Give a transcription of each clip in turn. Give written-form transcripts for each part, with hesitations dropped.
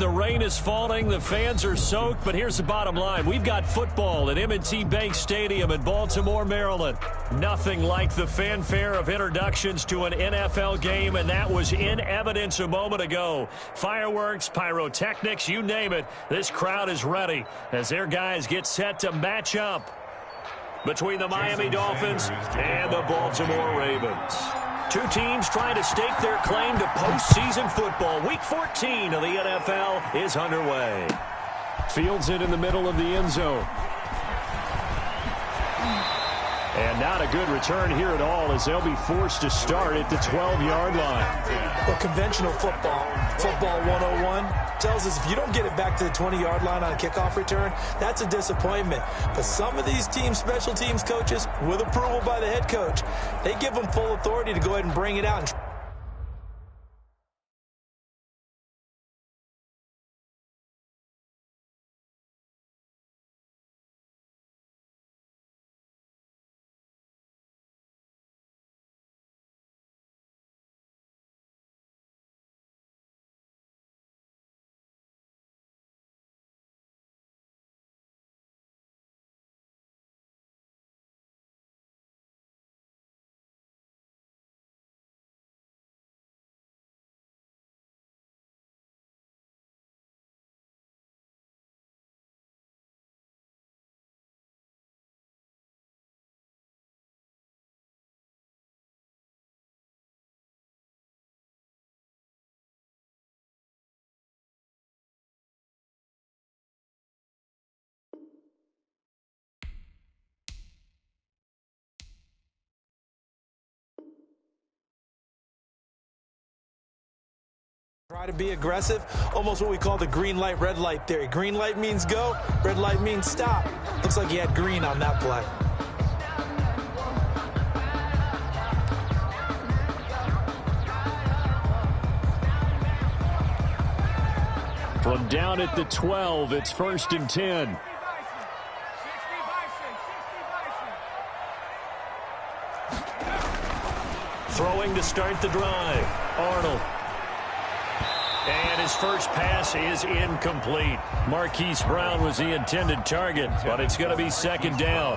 The rain is falling. The fans are soaked. But here's the bottom line. We've got football at M&T Bank Stadium in Baltimore, Maryland. Nothing like the fanfare of introductions to an NFL game, and that was in evidence a moment ago. Fireworks, pyrotechnics, you name it. This crowd is ready as their guys get set to match up between the Miami Dolphins and the Baltimore Ravens. Two teams trying to stake their claim to postseason football. Week 14 of the NFL is underway. Fields it in the middle of the end zone. And not a good return here at all as they'll be forced to start at the 12-yard line. Well, conventional football 101, tells us if you don't get it back to the 20-yard line on a kickoff return, that's a disappointment. But some of these teams, special teams coaches, with approval by the head coach, they give them full authority to go ahead and bring it out and try to be aggressive, almost what we call the green light, red light theory. Green light means go, red light means stop. Looks like he had green on that play. From down at the 12, it's 1st and 10. Throwing to start the drive. Arnold. And his first pass is incomplete. Marquise Brown was the intended target, but it's going to be 2nd down.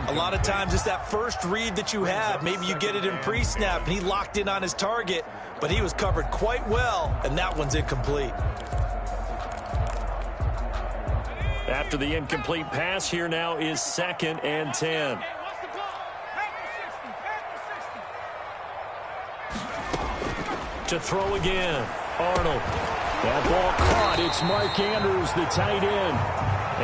A lot of times it's that first read that you have. Maybe you get it in pre-snap, and he locked in on his target, but he was covered quite well, and that one's incomplete. After the incomplete pass, here now is 2nd and 10. To throw again. Arnold. That ball caught. It's Mark Andrews, the tight end.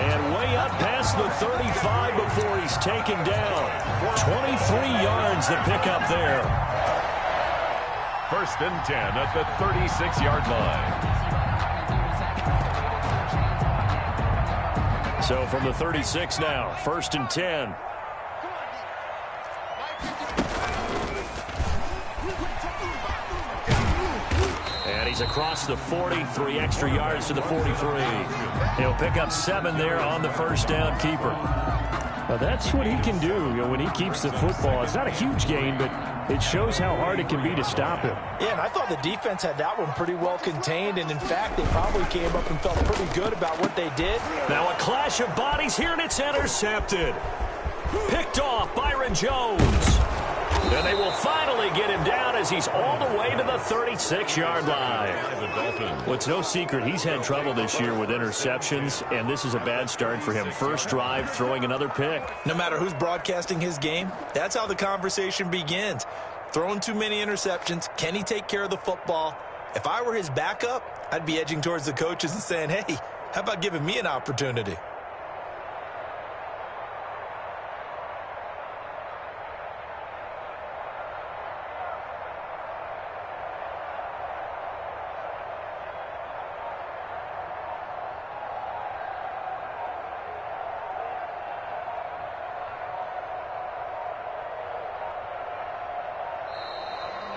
And way up past the 35 before he's taken down. 23 yards the pickup there. 1st and 10 at the 36-yard line. So from the 36 now, 1st and 10. And he's across the 40, 3 extra yards to the 43. He'll pick up 7 there on the 1st down keeper. Well, that's what he can do, when he keeps the football. It's not a huge gain, but it shows how hard it can be to stop him. Yeah, and I thought the defense had that one pretty well contained, and in fact, they probably came up and felt pretty good about what they did. Now a clash of bodies here, and it's intercepted. Picked off Byron Jones. And they will finally get him down as he's all the way to the 36-yard line. Well, it's no secret he's had trouble this year with interceptions, and this is a bad start for him. First drive, throwing another pick. No matter who's broadcasting his game, that's how the conversation begins. Throwing too many interceptions, can he take care of the football? If I were his backup, I'd be edging towards the coaches and saying, hey, how about giving me an opportunity?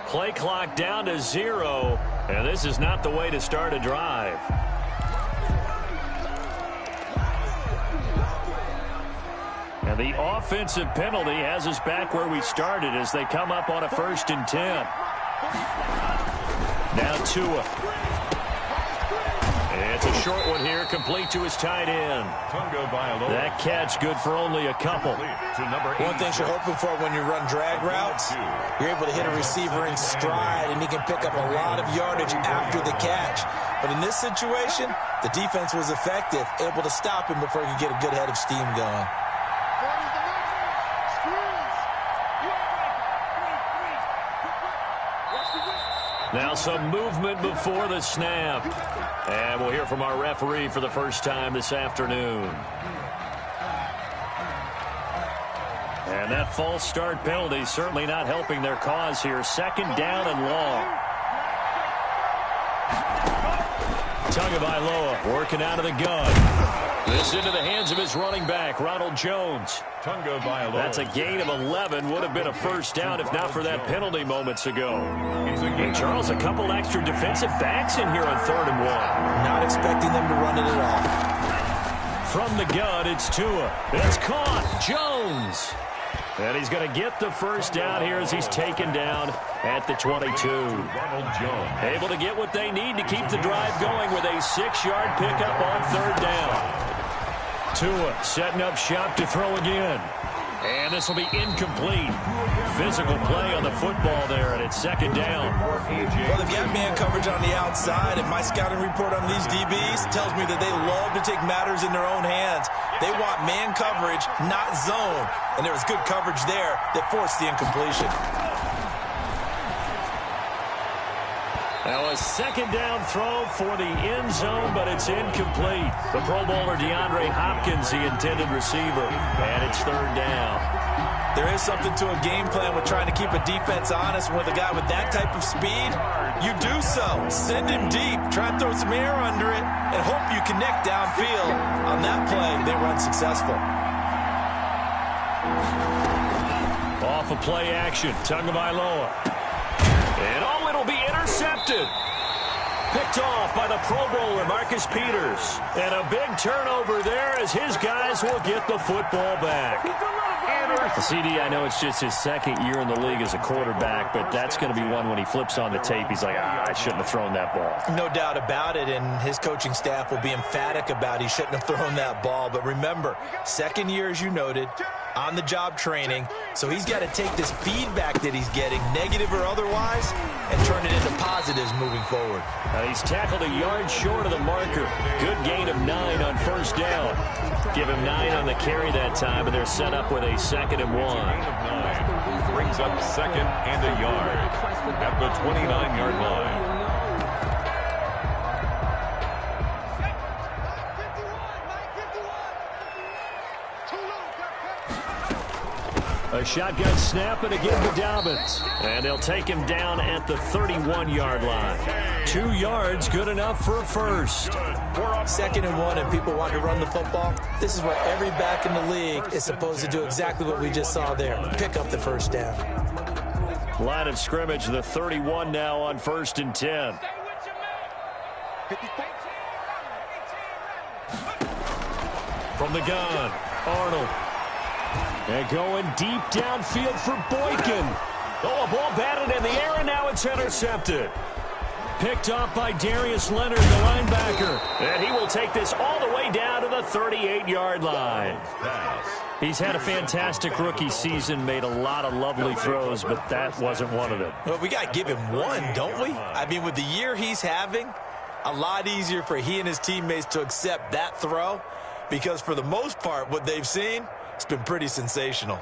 Play clock down to 0, and this is not the way to start a drive. And the offensive penalty has us back where we started as they come up on a 1st and 10. Now Tua. It's a short one here, complete to his tight end. That catch good for only a couple. One thing you're hoping for when you run drag routes, you're able to hit a receiver in stride, and he can pick up a lot of yardage after the catch. But in this situation, the defense was effective, able to stop him before he could get a good head of steam going. Now some movement before the snap. And we'll hear from our referee for the first time this afternoon. And that false start penalty certainly not helping their cause here. Second down and long. Tagovailoa working out of the gun. This into the hands of his running back, Ronald Jones. That's a gain of 11. Would have been a first down if not for that penalty moments ago. And Charles, a couple extra defensive backs in here on 3rd and 1. Not expecting them to run it at all. From the gun, it's Tua. It's caught. Jones. And he's going to get the first down here as he's taken down at the 22. Able to get what they need to keep the drive going with a 6-yard pickup on 3rd down. Tua setting up shop to throw again. And this will be incomplete. Physical play on the football there, and it's 2nd down. Well, they've got man coverage on the outside, and my scouting report on these DBs tells me that they love to take matters in their own hands. They want man coverage, not zone. And there was good coverage there that forced the incompletion. Now a 2nd down throw for the end zone, but it's incomplete. The Pro Bowler DeAndre Hopkins, the intended receiver, and it's 3rd down. There is something to a game plan with trying to keep a defense honest. With a guy with that type of speed, you do so. Send him deep, try and throw some air under it, and hope you connect downfield. On that play, they run successful. Off of play action, Tagovailoa. And it'll be intercepted. Picked off by the Pro Bowler, Marcus Peters. And a big turnover there as his guys will get the football back. CD, I know it's just his 2nd year in the league as a quarterback, but that's going to be one when he flips on the tape. He's like, I shouldn't have thrown that ball. No doubt about it, and his coaching staff will be emphatic about he shouldn't have thrown that ball. But remember, 2nd year, as you noted, on-the-job training, so he's got to take this feedback that he's getting, negative or otherwise, and turn it into positives moving forward. He's tackled a yard short of the marker. Good gain of 9 on 1st down. Give him 9 on the carry that time, and they're set up with a 2nd and 1. Brings up 2nd and a yard at the 29-yard line. A shotgun snap and again to Dobbins. And they'll take him down at the 31-yard line. 2 yards, good enough for a first. 2nd and 1, and people want to run the football. This is where every back in the league is supposed to do exactly what we just saw there. Pick up the first down. Line of scrimmage, the 31 now on 1st and 10. From the gun, Arnold. And going deep downfield for Boykin. Oh, a ball batted in the air, and now it's intercepted. Picked off by Darius Leonard, the linebacker. And he will take this all the way down to the 38-yard line. He's had a fantastic rookie season, made a lot of lovely throws, but that wasn't one of them. Well, we got to give him one, don't we? I mean, with the year he's having, a lot easier for he and his teammates to accept that throw, because for the most part, what they've seen, it's been pretty sensational.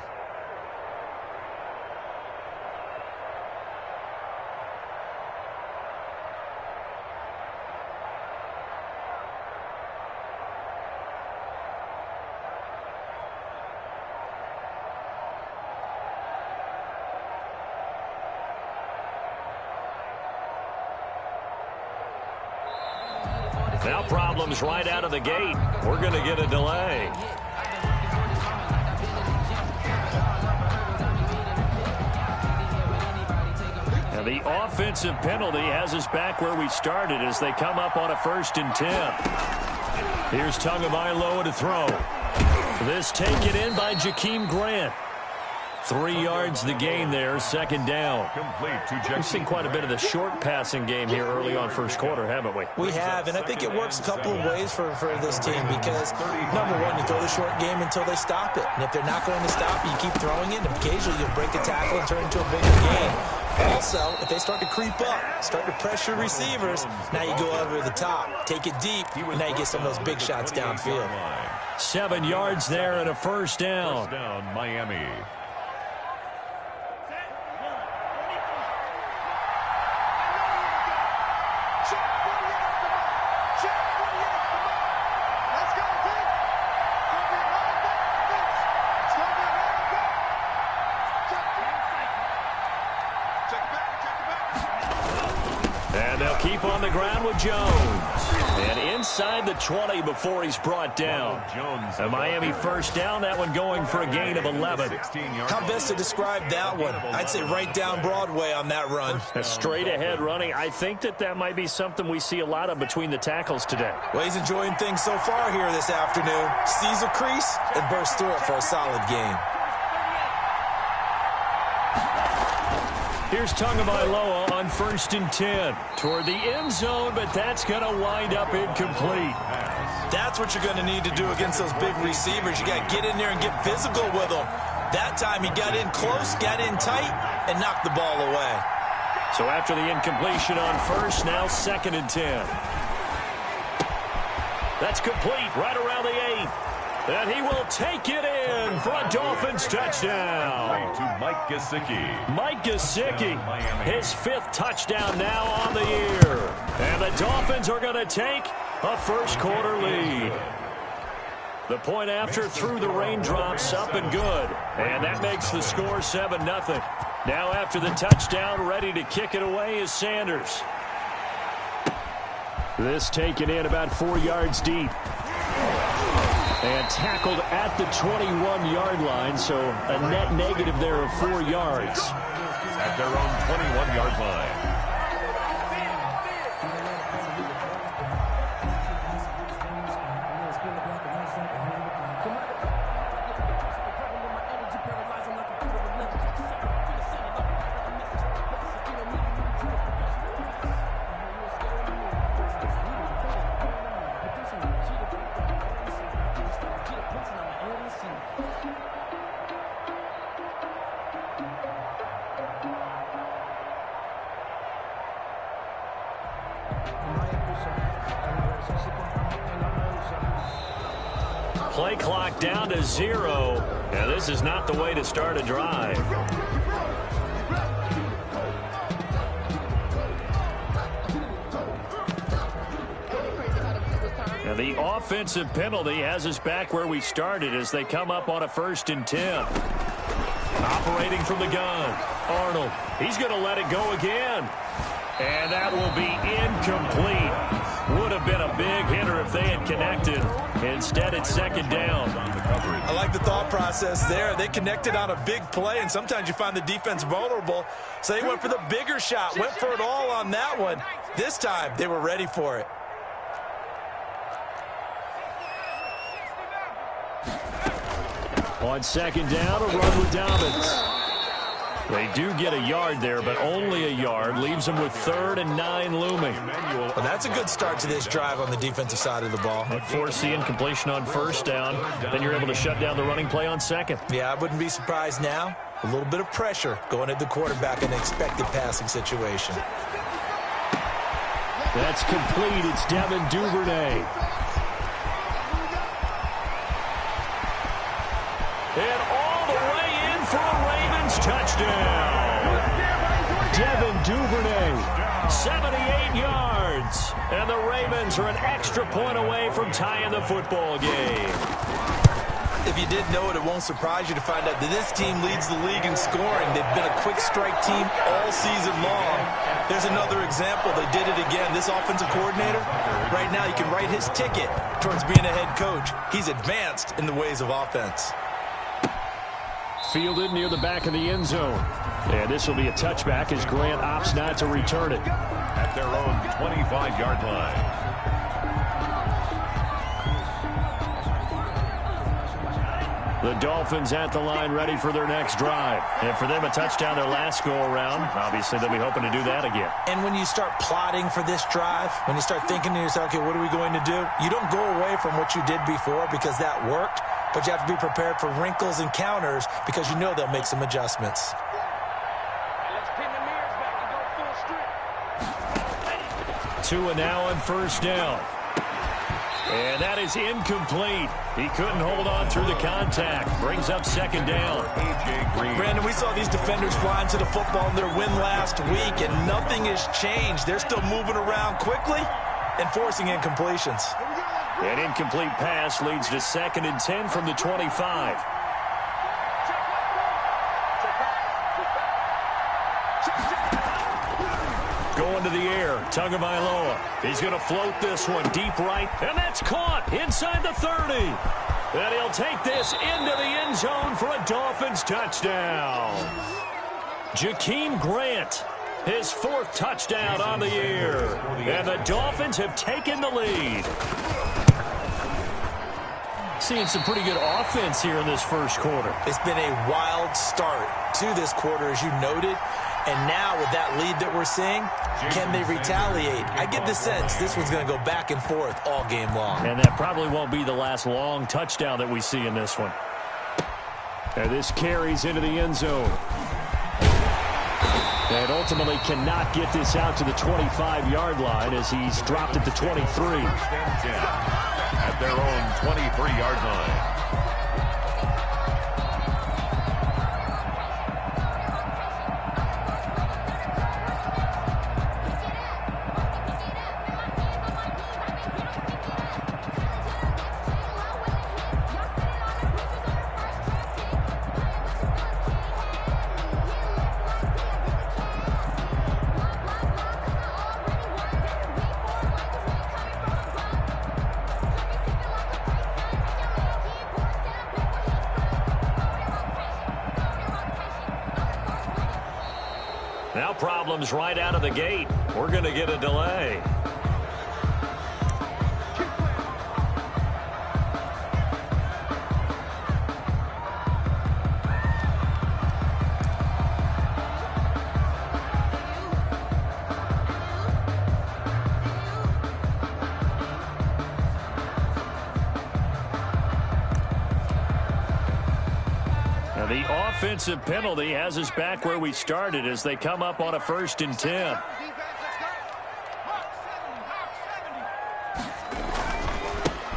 Now problems right out of the gate. We're going to get a delay. And the offensive penalty has us back where we started as they come up on a 1st and 10. Here's Tagovailoa to throw. This taken in by Jakeem Grant. 3 yards the gain there, second down. We've seen quite a bit of the short passing game here early on first quarter, haven't we? We have, and I think it works a couple of ways for this team because, number one, you throw the short game until they stop it. And if they're not going to stop it, you keep throwing it, and occasionally you'll break a tackle and turn it into a bigger gain. Also, if they start to creep up, start to pressure receivers, now you go over the top, take it deep, and now you get some of those big shots downfield. 7 yards there and a first down. First down, Miami. And they'll keep on the ground with Jones. And inside the 20 before he's brought down. A Miami first down, that one going for a gain of 11. How best to describe that one? I'd say right down Broadway on that run. A straight ahead running. I think that might be something we see a lot of between the tackles today. Well, he's enjoying things so far here this afternoon. Sees a crease and bursts through it for a solid gain. Here's Tagovailoa on 1st and 10 toward the end zone, but that's going to wind up incomplete. That's what you're going to need to do against those big receivers. You got to get in there and get physical with them. That time he got in close, got in tight, and knocked the ball away. So after the incompletion on 1st, now 2nd and 10. That's complete right around the 8. And he will take it in for a Dolphins touchdown. To Mike Gesicki. Mike Gesicki, his 5th touchdown now on the year. And the Dolphins are going to take a first quarter lead. The point after through the raindrops up and good. And that makes the score 7-0. Now after the touchdown, ready to kick it away is Sanders. This taken in about 4 yards deep. And tackled at the 21-yard line, so a net negative there of 4 yards. At their own 21-yard line. Play clock down to 0. And this is not the way to start a drive. Now the offensive penalty has us back where we started as they come up on a 1st and 10. Operating from the gun. Arnold, he's going to let it go again. And that will be incomplete. Would have been a big hitter if they had connected. Instead, it's 2nd down. I like the thought process there. They connected on a big play, and sometimes you find the defense vulnerable. So they went for the bigger shot, went for it all on that one. This time, they were ready for it. On 2nd down, a run with Dobbins. They do get a yard there, but only a yard. Leaves them with 3rd and 9 looming. Well, that's a good start to this drive on the defensive side of the ball. Force the incompletion on 1st down. Then you're able to shut down the running play on 2nd. Yeah, I wouldn't be surprised now. A little bit of pressure going at the quarterback in an expected passing situation. That's complete. It's Devin Duvernay. And all the way in for a Ravens touchdown. Devin Duvernay, 78 yards. And the Ravens are an extra point away from tying the football game. If you didn't know it, it won't surprise you to find out that this team leads the league in scoring. They've been a quick strike team all season long. There's another example. They did it again. This offensive coordinator, right now you can write his ticket towards being a head coach. He's advanced in the ways of offense. Fielded near the back of the end zone. And this will be a touchback as Grant opts not to return it. At their own 25-yard line. The Dolphins at the line ready for their next drive. And for them, a touchdown their last go-around. Obviously, they'll be hoping to do that again. And when you start plotting for this drive, when you start thinking to yourself, okay, what are we going to do? You don't go away from what you did before because that worked, but you have to be prepared for wrinkles and counters because you know they'll make some adjustments. Tua now on first down. And that is incomplete. He couldn't hold on through the contact. Brings up second down. Brandon, we saw these defenders flying to the football in their win last week, and nothing has changed. They're still moving around quickly and forcing incompletions. An incomplete pass leads to 2nd and 10 from the 25. Going to the air, Tagovailoa. He's going to float this one deep right, and that's caught inside the 30. And he'll take this into the end zone for a Dolphins touchdown. Jakeem Grant, his 4th touchdown on the year. And the Dolphins have taken the lead. Seeing some pretty good offense here in this first quarter. It's been a wild start to this quarter, as you noted. And now with that lead that we're seeing, can they retaliate? I get the sense this one's going to go back and forth all game long. And that probably won't be the last long touchdown that we see in this one. And this carries into the end zone. And ultimately cannot get this out to the 25-yard line as he's dropped at the 23. At their own 23-yard line. Now problems right out of the gate. We're going to get a delay. The offensive penalty has us back where we started as they come up on a 1st and 10.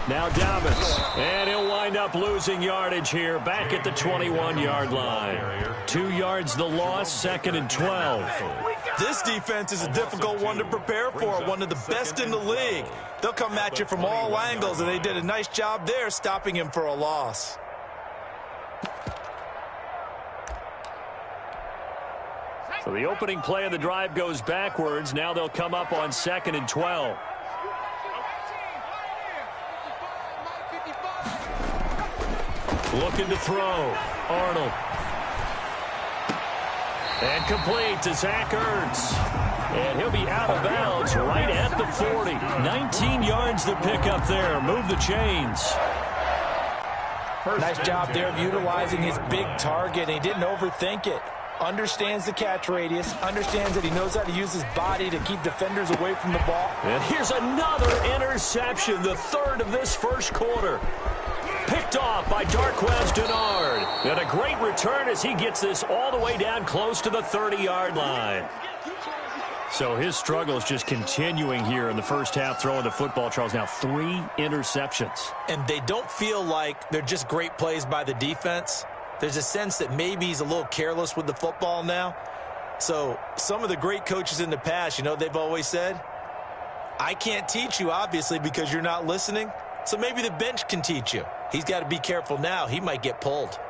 Now Dobbins, and he'll wind up losing yardage here back at the 21-yard line. 2 yards the loss, 2nd and 12. This defense is a difficult one to prepare for, one of the best in the league. They'll come at you from all angles, and they did a nice job there stopping him for a loss. So the opening play of the drive goes backwards. Now they'll come up on 2nd and 12. Looking to throw. Arnold. And complete to Zach Ertz. And he'll be out of bounds right at the 40. 19 yards to pick up there. Move the chains. Nice job there of utilizing his big target. He didn't overthink it. Understands the catch radius, understands that he knows how to use his body to keep defenders away from the ball. And here's another interception, the 3rd of this first quarter. Picked off by Darquez Dennard. And a great return as he gets this all the way down close to the 30-yard line. So his struggle is just continuing here in the first half, throwing the football, Charles. Now 3 interceptions. And they don't feel like they're just great plays by the defense. There's a sense that maybe he's a little careless with the football now. So some of the great coaches in the past, you know, they've always said, I can't teach you, obviously, because you're not listening. So maybe the bench can teach you. He's got to be careful now. He might get pulled.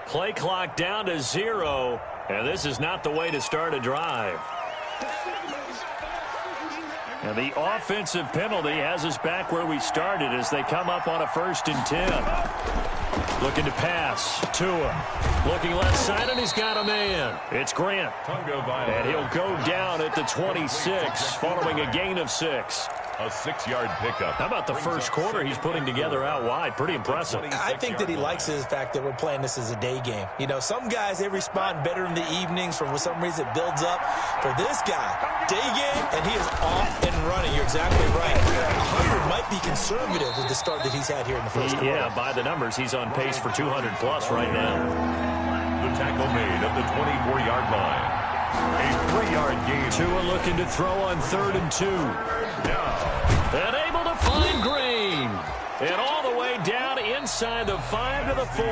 Play clock down to 0, and this is not the way to start a drive. And the offensive penalty has us back where we started as they come up on a 1st and 10. Looking to pass. Tua. Looking left side, and he's got a man. It's Grant. And he'll go down at the 26 following a gain of 6. A 6-yard pickup. How about the first quarter he's putting together out wide? Pretty impressive. I think that he likes the fact that we're playing this as a day game. You know, some guys, they respond better in the evenings. For some reason, it builds up. For this guy, day game, and he is off and running. You're exactly right. 100 might be conservative with the start that he's had here in the first quarter. Yeah, by the numbers, he's on pace for 200-plus right now. The tackle made at the 24-yard line. A 3-yard gain. Tua looking to throw on 3rd and 2. And able to find Green. And all the way down inside the 5 to the 4.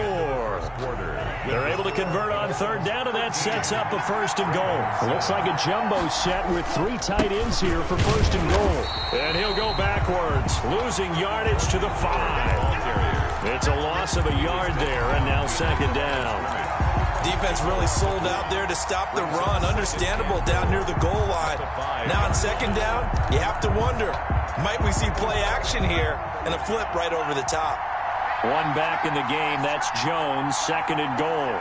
They're able to convert on 3rd down, and that sets up a 1st and goal. It looks like a jumbo set with 3 tight ends here for 1st and goal. And he'll go backwards, losing yardage to the 5. It's a loss of a yard there, and now 2nd down. Defense really sold out there to stop the run. Understandable down near the goal line. Now on 2nd down, you have to wonder, might we see play action here and a flip right over the top? One back in the game. That's Jones, 2nd and goal.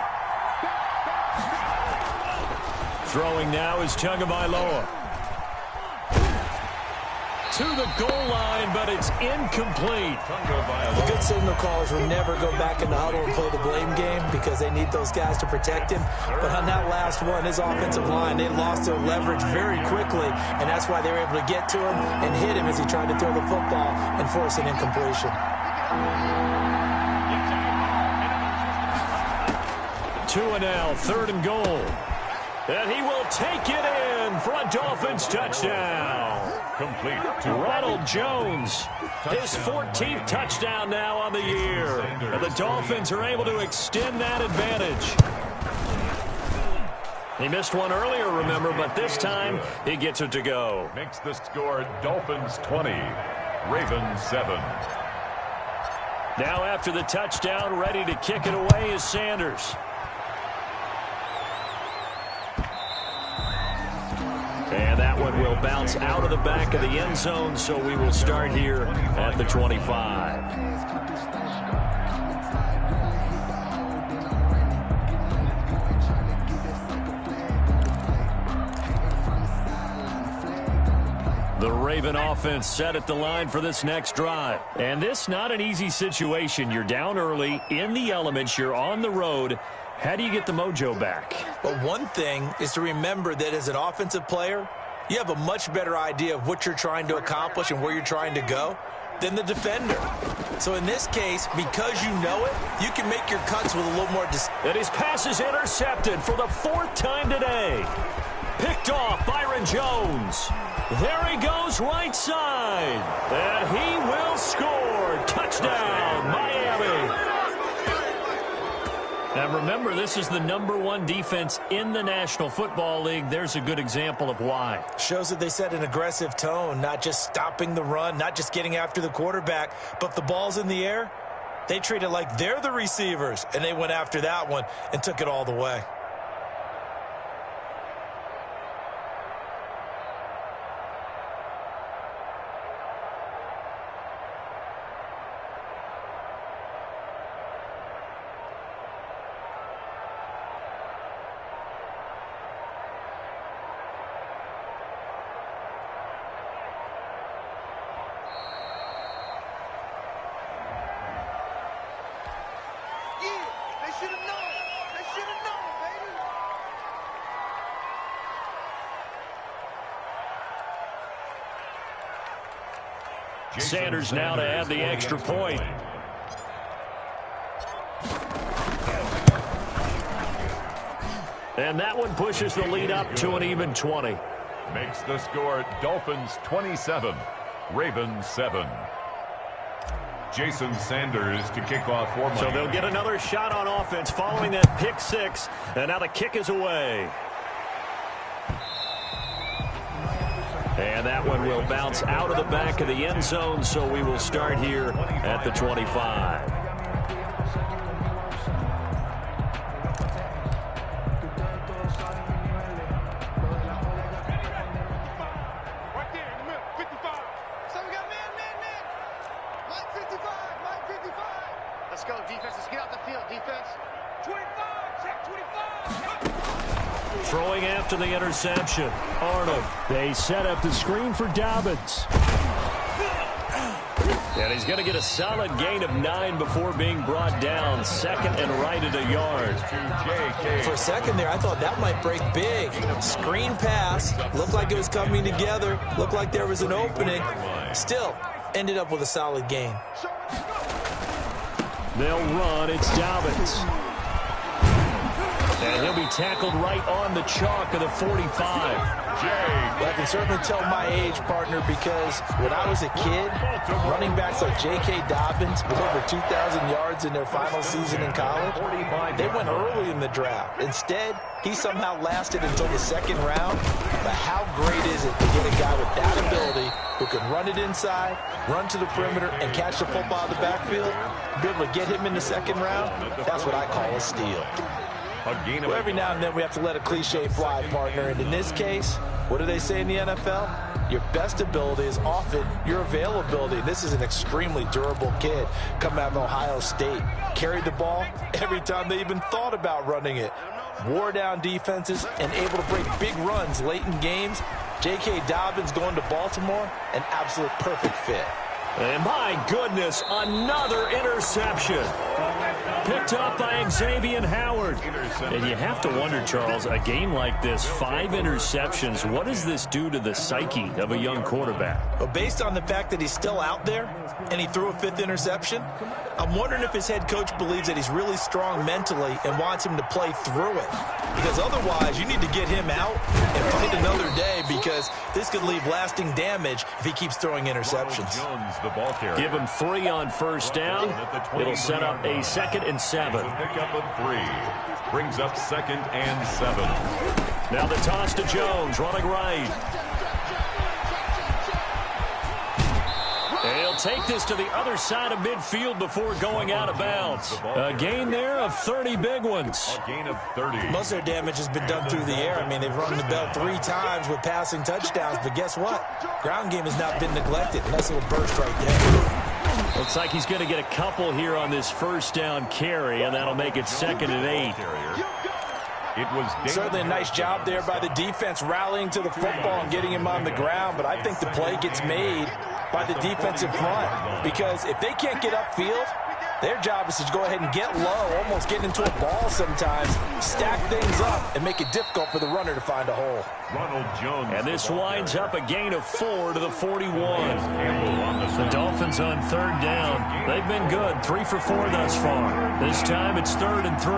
Throwing now is Tagovailoa. To the goal line, but it's incomplete. The good signal callers will never go back in the huddle and play the blame game because they need those guys to protect him. But on that last one, his offensive line, they lost their leverage very quickly, and that's why they were able to get to him and hit him as he tried to throw the football and force an incompletion. Tua now, 3rd and goal. And he will take it in for a Dolphins touchdown. Complete to Ronald Jones. His 14th touchdown now on the year. And the Dolphins are able to extend that advantage. He missed one earlier, remember, but this time he gets it to go. Makes the score Dolphins 20, Ravens 7. Now after the touchdown, ready to kick it away is Sanders. And that one will bounce out of the back of the end zone, so we will start here at the 25. The Raven offense set at the line for this next drive. And this not an easy situation. You're down early, in the elements, you're on the road. How do you get the mojo back? Well, one thing is to remember that as an offensive player, you have a much better idea of what you're trying to accomplish and where you're trying to go than the defender. So in this case, because you know it, you can make your cuts with a little more And his pass is intercepted for the 4th time today. Picked off Byron Jones. There he goes right side. And he will score. Touchdown, Miami. Now remember, this is the #1 defense in the National Football League. There's a good example of why. Shows that they set an aggressive tone, not just stopping the run, not just getting after the quarterback, but if the ball's in the air, they treat it like they're the receivers, and they went after that one and took it all the way. Sanders now to add the extra point. And that one pushes the lead up to an even 20. Makes the score Dolphins 27, Ravens 7. Jason Sanders to kick off for Miami. So they'll get another shot on offense following that pick 6. And now the kick is away. And that one will bounce out of the back of the end zone, so we will start here at the 25. throwing after the interception. Arnold. They set up the screen for Dobbins. And he's going to get a solid gain of 9 before being brought down. Second and right at a yard. For a second there, I thought that might break big. Screen pass. Looked like it was coming together. Looked like there was an opening. Still, ended up with a solid gain. They'll run. It's Dobbins. And he'll be tackled right on the chalk of the 45. Well, I can certainly tell my age, partner, because when I was a kid, running backs like J.K. Dobbins with over 2,000 yards in their final season in college, they went early in the draft. Instead, he somehow lasted until the second round. But how great is it to get a guy with that ability who can run it inside, run to the perimeter, and catch the football out of the backfield? Be able to get him in the second round, that's what I call a steal. Well, every now and then we have to let a cliche fly, partner. And in this case, what do they say in the NFL? Your best ability is often your availability. This is an extremely durable kid coming out of Ohio State. Carried the ball every time they even thought about running it. Wore down defenses and able to break big runs late in games. J.K. Dobbins going to Baltimore, an absolute perfect fit. And my goodness, another interception. Picked up by Xavier Howard. And you have to wonder, Charles, a game like this, 5 interceptions, what does this do to the psyche of a young quarterback? Well, based on the fact that he's still out there and he threw a 5th interception, I'm wondering if his head coach believes that he's really strong mentally and wants him to play through it. Because otherwise, you need to get him out and fight another day, because this could leave lasting damage if he keeps throwing interceptions. Give him 3 on first down. It'll set up a 2nd and 7. Pickup of 3 brings up 2nd and 7. Now the toss to Jones, running right. And he'll take this to the other side of midfield before going out of bounds. A gain there of 30 big ones. A gain of 30. Most of their damage has been done through the air. I mean, they've rung the bell 3 times with passing touchdowns, but guess what? Ground game has not been neglected. Nice little burst right there. Looks like he's going to get a couple here on this first down carry, and that'll make it 2nd and 8. It was certainly a nice job there by the defense rallying to the football and getting him on the ground, but I think the play gets made by the defensive front, because if they can't get upfield, their job is to go ahead and get low, almost get into a ball sometimes, stack things up, and make it difficult for the runner to find a hole. Ronald Jones. And this winds up a gain of 4 to the 41. The Dolphins on 3rd down. They've been good, 3 for 4 thus far. This time it's 3rd and 3.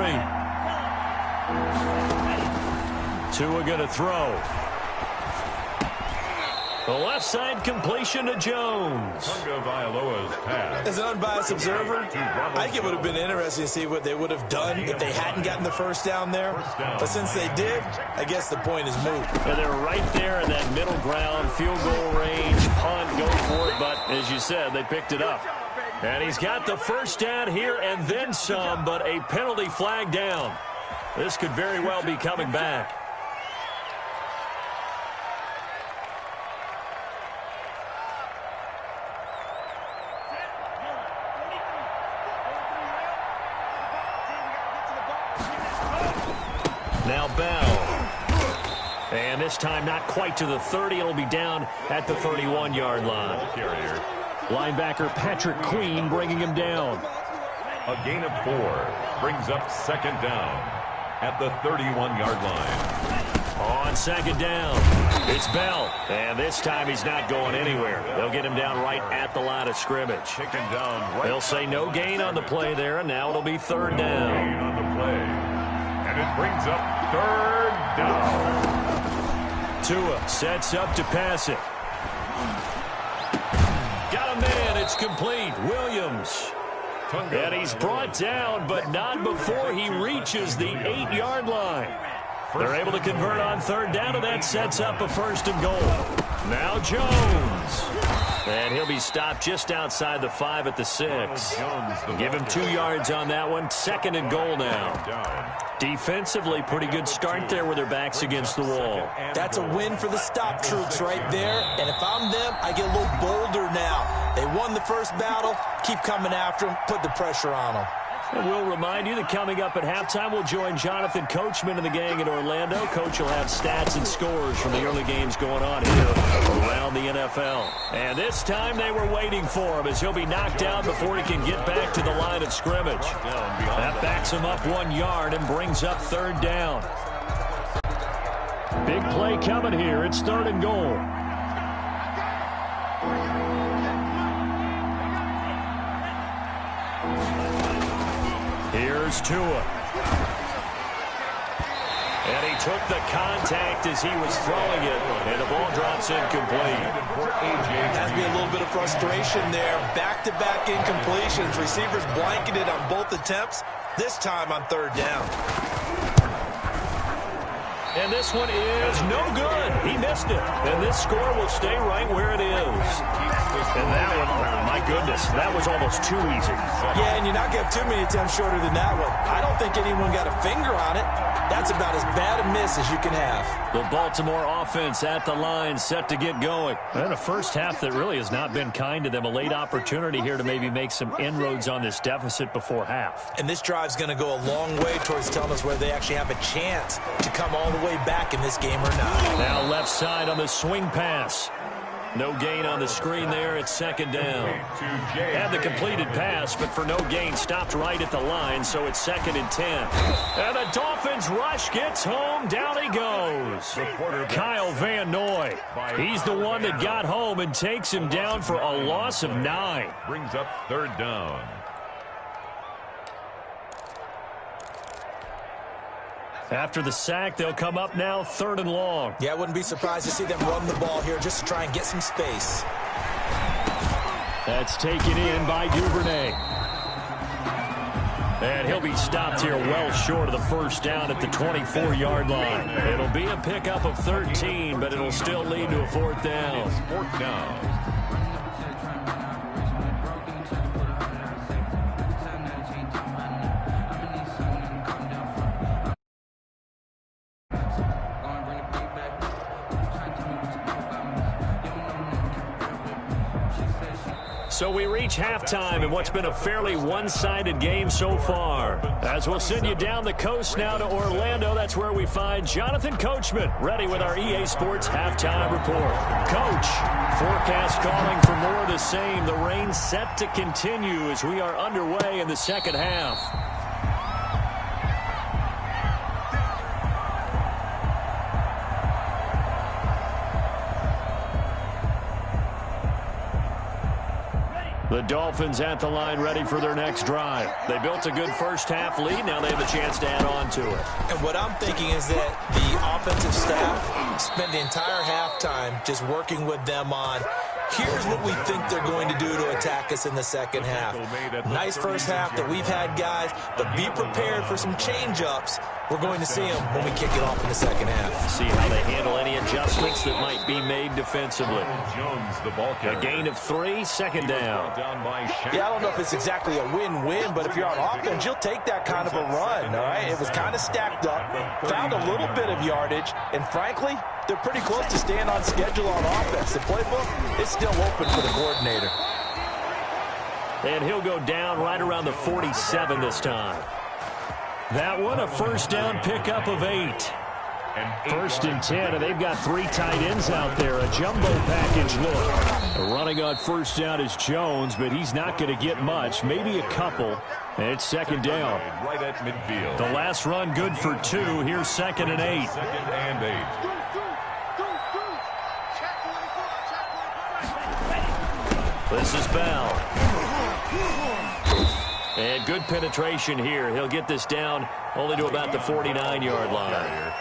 Tua going to throw. The left side completion to Jones. As an unbiased observer, I think it would have been interesting to see what they would have done if they hadn't gotten the first down there. But since they did, I guess the point is moot. And they're right there in that middle ground, field goal range, punt, go for it. But as you said, they picked it up. And he's got the first down here and then some, but a penalty flag down. This could very well be coming back. Now Bell. And this time not quite to the 30. It'll be down at the 31-yard line. Linebacker Patrick Queen bringing him down. A gain of 4 brings up 2nd down at the 31-yard line. On 2nd down, it's Bell. And this time he's not going anywhere. They'll get him down right at the line of scrimmage. Taken down right. They'll say no gain on the play there, and now it'll be 3rd down. On the play. And it brings up 3rd down. Tua sets up to pass it. Got a man. It's complete. Williams. And he's brought down, but not before he reaches the 8-yard line. They're able to convert on 3rd down, and that sets up a 1st and goal. Now Jones. And he'll be stopped just outside the 5 at the 6. Give him 2 yards on that one. 2nd and goal now. Defensively, pretty good start there with their backs against the wall. That's a win for the stop troops right there. And if I'm them, I get a little bolder now. They won the first battle. Keep coming after them. Put the pressure on them. And we'll remind you that coming up at halftime, we'll join Jonathan Coachman and the gang in Orlando. Coach will have stats and scores from the early games going on here around the NFL. And this time they were waiting for him as he'll be knocked down before he can get back to the line of scrimmage. That backs him up 1 yard and brings up 3rd down. Big play coming here. It's 3rd and goal. Here's Tua. And he took the contact as he was throwing it, and the ball drops incomplete. Has me a little bit of frustration there. Back-to-back incompletions. Receivers blanketed on both attempts, this time on 3rd down. And this one is no good. He missed it. And this score will stay right where it is. And that one, oh my goodness, that was almost too easy. Yeah, and you're not going to have too many attempts shorter than that one. I don't think anyone got a finger on it. That's about as bad a miss as you can have. The Baltimore offense at the line, set to get going. And a first half that really has not been kind to them. A late opportunity here to maybe make some inroads on this deficit before half. And this drive's going to go a long way towards telling us whether they actually have a chance to come all the way back in this game or not. Now left side on the swing pass. No gain on the screen there. It's 2nd down. Had the completed pass, but for no gain, stopped right at the line, so it's 2nd and 10. And the Dolphins rush gets home. Down he goes. Kyle Van Noy. He's the one that got home and takes him down for a loss of 9. Brings up 3rd down. After the sack, they'll come up now 3rd and long. Yeah, I wouldn't be surprised to see them run the ball here just to try and get some space. That's taken in by Duvernay. And he'll be stopped here well short of the 1st down at the 24-yard line. It'll be a pickup of 13, but it'll still lead to a 4th down. It's 4th down. So we reach halftime in what's been a fairly one-sided game so far. As we'll send you down the coast now to Orlando, that's where we find Jonathan Coachman, ready with our EA Sports Halftime Report. Coach, forecast calling for more of the same. The rain set to continue as we are underway in the 2nd half. The Dolphins at the line ready for their next drive. They built a good first half lead. Now they have a chance to add on to it. And what I'm thinking is that the offensive staff spent the entire halftime just working with them on, here's what we think they're going to do to attack us in the 2nd half. Nice first half that we've had, guys, but be prepared for some change-ups. We're going to see them when we kick it off in the 2nd half. See how they handle any adjustments that might be made defensively. A gain of 3, 2nd down. Yeah, I don't know if it's exactly a win-win, but if you're on offense, you'll take that kind of a run, all right? It was kind of stacked up, found a little bit of yardage, and frankly, they're pretty close to staying on schedule on offense. The playbook is still open for the coordinator. And he'll go down right around the 47 this time. That one, a 1st down pickup of 8. 1st and 10, and they've got 3 tight ends out there. A jumbo package look. Running on 1st down is Jones, but he's not going to get much, maybe a couple. And it's 2nd down. Right at midfield. The last run good for 2. Here's 2nd and 8. 2nd and 8. This is Bell. And good penetration here. He'll get this down only to about the 49-yard line.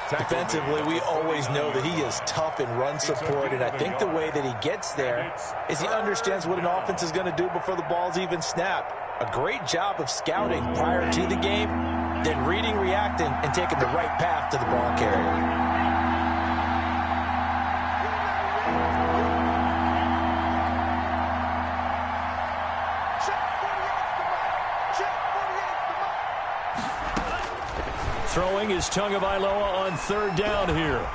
Defensively, we always know that he is tough in run support, and I think the way that he gets there is he understands what an offense is going to do before the ball's even snapped. A great job of scouting prior to the game, then reading, reacting, and taking the right path to the ball carrier. Throwing is Tagovailoa on 3rd down here.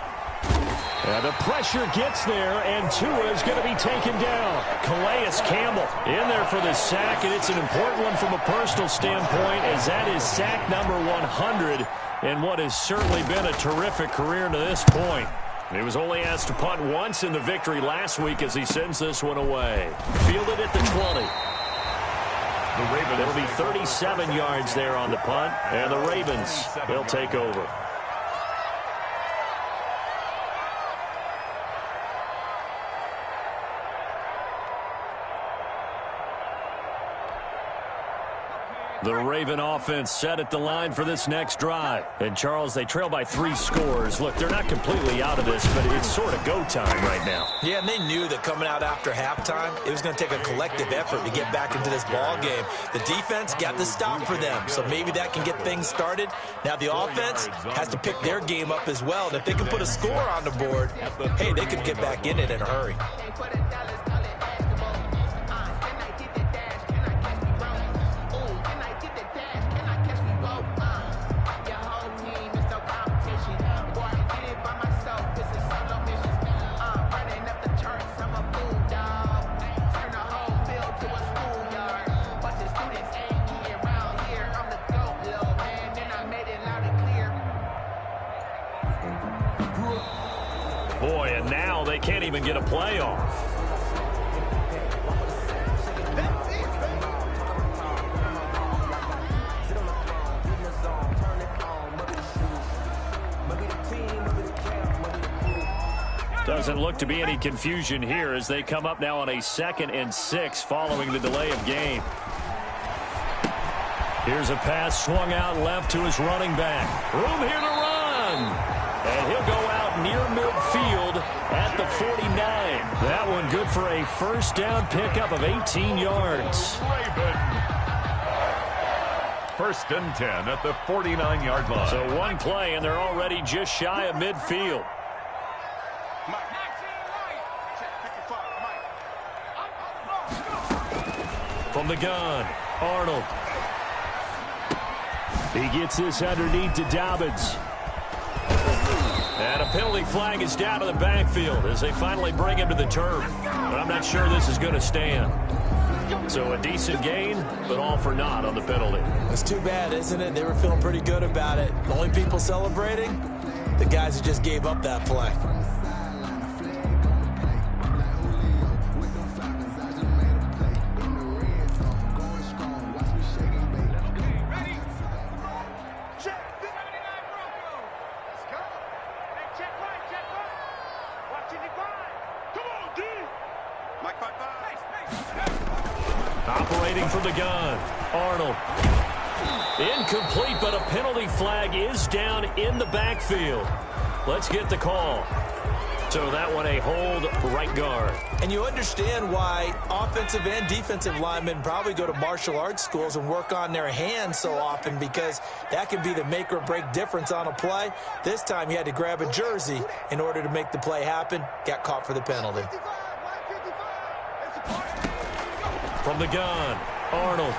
And the pressure gets there, and Tua is going to be taken down. Calais Campbell in there for the sack, and it's an important one from a personal standpoint, as that is sack number 100 in what has certainly been a terrific career to this point. He was only asked to punt once in the victory last week as he sends this one away. Fielded at the 20. There'll be 37 yards there on the punt, and the Ravens, they'll take over. The Raven offense set at the line for this next drive. And, Charles, they trail by 3 scores. Look, they're not completely out of this, but it's sort of go time right now. Yeah, and they knew that coming out after halftime, it was going to take a collective effort to get back into this ball game. The defense got the stop for them, so maybe that can get things started. Now the offense has to pick their game up as well. And if they can put a score on the board, hey, they could get back in it in a hurry. Boy, and now they can't even get a playoff. Doesn't look to be any confusion here as they come up now on a 2nd and 6 following the delay of game. Here's a pass swung out left to his running back. Room here to run. And he'll go out near midfield at the 49. That one good for a first down pickup of 18 yards. First and 10 at the 49-yard line. So one play, and they're already just shy of midfield. From the gun, Arnold. He gets this underneath to Dobbins. And a penalty flag is down to the backfield as they finally bring him to the turf. But I'm not sure this is going to stand. So a decent gain, but all for naught on the penalty. It's too bad, isn't it? They were feeling pretty good about it. The only people celebrating, the guys who just gave up that play. Operating from the gun, Arnold. Incomplete, but a penalty flag is down in the backfield. Let's get the call. So that one a hold right guard. And you understand why offensive and defensive linemen probably go to martial arts schools and work on their hands so often, because that can be the make or break difference on a play. This time he had to grab a jersey in order to make the play happen. Got caught for the penalty. From the gun, Arnold.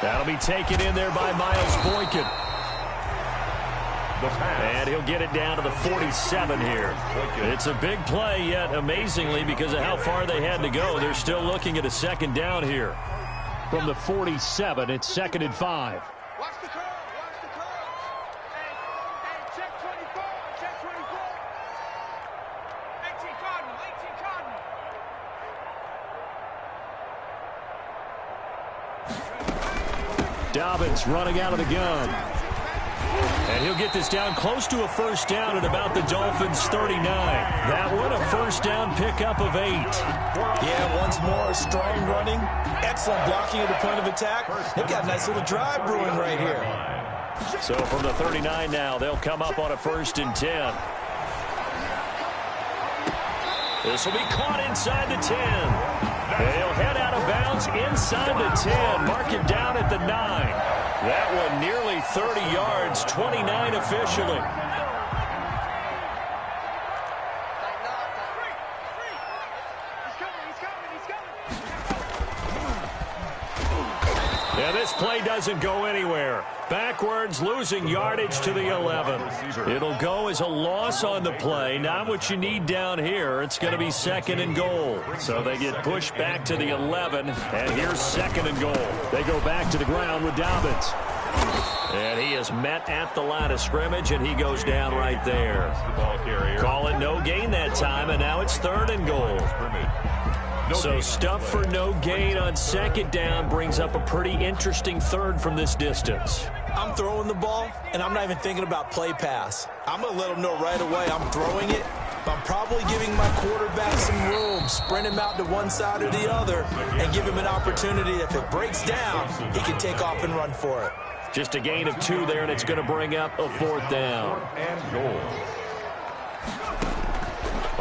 That'll be taken in there by Miles Boykin. And he'll get it down to the 47 here. It's a big play, yet amazingly, because of how far they had to go, they're still looking at a second down here. From the 47, it's 2nd and 5. Watch the curl, watch the curl. Hey, check 24, check 24. 18 Cardinal, 18 Cardinal. Dobbins running out of the gun. And he'll get this down close to a first down at about the Dolphins' 39. That one, a first down pickup of 8. Yeah, once more, strong running. Excellent blocking at the point of attack. They've got a nice little drive brewing right here. So from the 39 now, they'll come up on a 1st and 10. This will be caught inside the 10. They'll head out of bounds inside the 10. Mark it down at the 9. That one nearly 30 yards, 29 officially. Yeah, this play doesn't go anywhere. Backwards, losing yardage to the 11. It'll go as a loss on the play. Not what you need down here. It's going to be 2nd and goal. So they get pushed back to the 11, and here's 2nd and goal. They go back to the ground with Dobbins. And he is met at the line of scrimmage, and he goes down right there. Call it no gain that time, and now it's 3rd and goal. So stuff for no gain on 2nd down brings up a pretty interesting 3rd from this distance. I'm throwing the ball, and I'm not even thinking about play pass. I'm going to let them know right away I'm throwing it, but I'm probably giving my quarterback some room, sprint him out to one side or the other, and give him an opportunity. If it breaks down, he can take off and run for it. Just a gain of 2 there, and it's going to bring up a 4th down. And goal.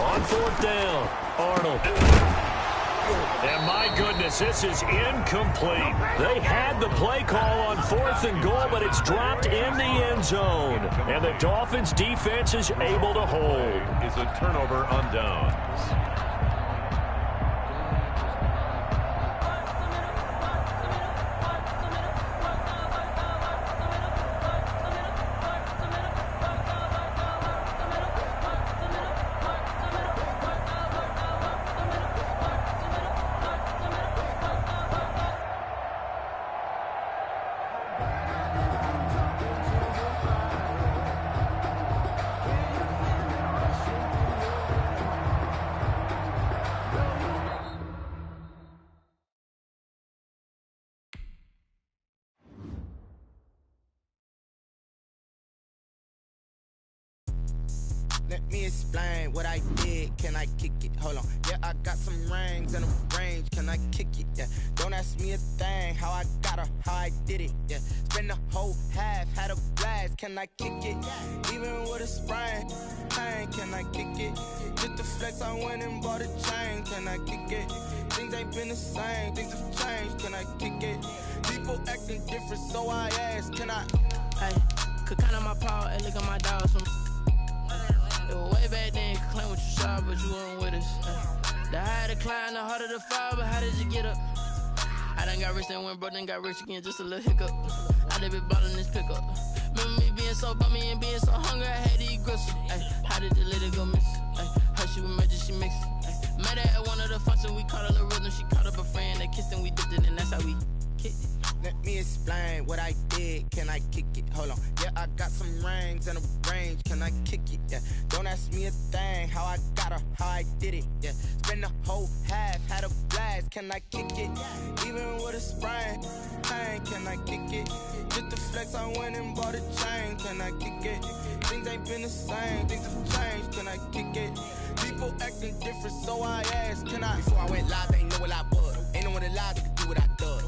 On 4th down, Arnold. And my goodness, this is incomplete. They had the play call on 4th and goal, but it's dropped in the end zone. And the Dolphins' defense is able to hold. Is a turnover on downs. Let me explain what I did. Can I kick it? Hold on. Yeah, I got some rings and a range. Can I kick it? Yeah. Don't ask me a thing. How I got her, how I did it. Yeah. Spend the whole half, had a blast. Can I kick it? Even with a sprain. Pain, can I kick it? Just the flex, I went and bought a chain. Can I kick it? Things ain't been the same. Things have changed. Can I kick it? People acting different, so I ask. Can I? Hey, could count on my power and look at my dogs from. Way back then, you could claim what you saw, but you weren't with us. The higher the climb, the harder the fall, but how did you get up? I done got rich, then went broke, then got rich again, just a little hiccup. I done been ballin' this pickup. Remember me being so bummy and being so hungry, I had to eat gristle. How did the lady go miss? How she was magic, she mixed. Met her at one of the functions, we caught a little rhythm, she caught up a friend, they kissed and we dipped it, and that's how we kicked it. Let me explain what I did. Can I kick it? Hold on. Yeah, I got some rings and a range. Can I kick it? Yeah. Don't ask me a thing. How I got her, how I did it. Yeah. Spend the whole half, had a blast. Can I kick it? Even with a sprain. Pain, can I kick it? Just the flex, I went and bought a chain. Can I kick it? Things ain't been the same. Things have changed. Can I kick it? People acting different, so I ask. Can I? Before I went live, they ain't know what I was. Ain't no one alive that could do what I does.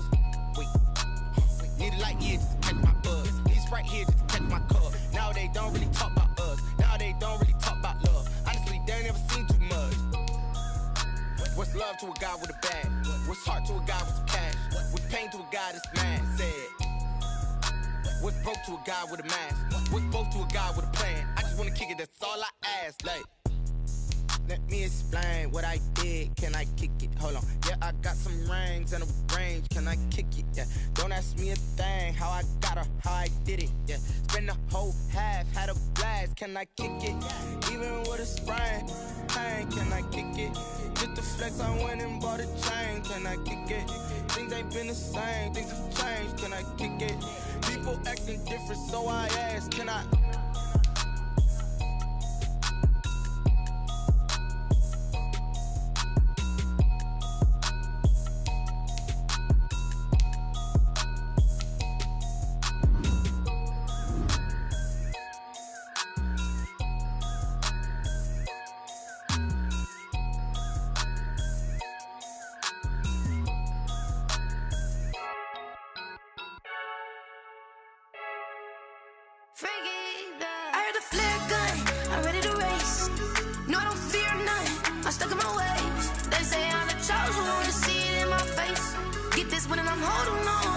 Wait. Need a light year just to catch my buzz. Need Sprite here just to catch my cup. Now they don't really talk about us. Now they don't really talk about love. Honestly, they ain't never seen too much. What's love to a guy with a bag? What's heart to a guy with some cash? What's pain to a guy that's mad? Said. What's broke to a guy with a mask? What's both to a guy with a plan? I just wanna kick it, that's all I ask. Like, let me explain what I did. Can I kick it? Hold on. Yeah, I got some rings and a range. Can I kick it? Yeah. Don't ask me a thing. How I got her, how I did it. Yeah. Spend the whole half, had a blast. Can I kick it? Even with a sprain. Pain, can I kick it? Just the flex, I went and bought a chain. Can I kick it? Things ain't been the same. Things have changed. Can I kick it? People acting different, so I ask. Can I? I heard the flare gun, I'm ready to race. No, I don't fear none, I'm stuck in my ways. They say I'm the chosen one, to see it in my face. Get this one and I'm holding on.